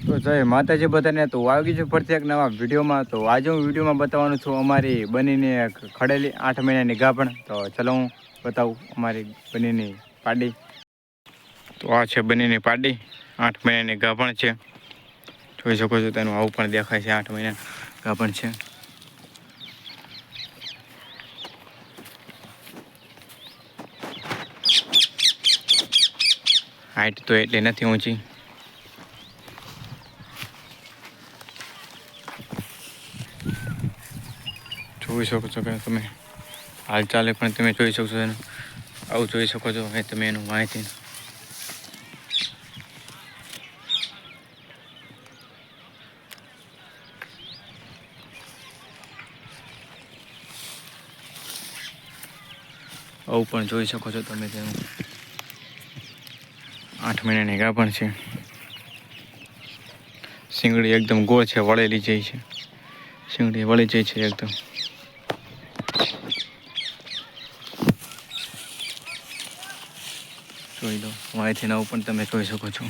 તો જય માતાજી બધાને. તો આવી ગયું છે ફરીથી એક નવા વિડીયોમાં. તો આજે હું વિડીયોમાં બતાવવાનું છું અમારી બનીને ખડેલી 8 મહિનાની ગાભણ. તો ચલો હું બતાવું અમારી બનીની પાડી. તો આ છે બનીની પાડી, 8 મહિનાની ગાભણ છે. જોઈ શકો છો તેનું આવું પણ દેખાય છે. 8 મહિના ગાભણ છે. હાઈટ તો એટલી નથી ઊંચી. જોઈ શકો છો કે તમે હાલચાલે પણ તમે જોઈ શકો છો. આવું જોઈ શકો છો એ તમે એનું માહિતી. આવું પણ જોઈ શકો છો તમે તેનું 8 મહિનાની ગાભણ છે. શીંગડી એકદમ ગોળ છે, વળેલી જાય છે. શીંગડી વળી જાય છે એકદમ. જોઈ લો માહિતીના પણ તમે જોઈ શકો છો.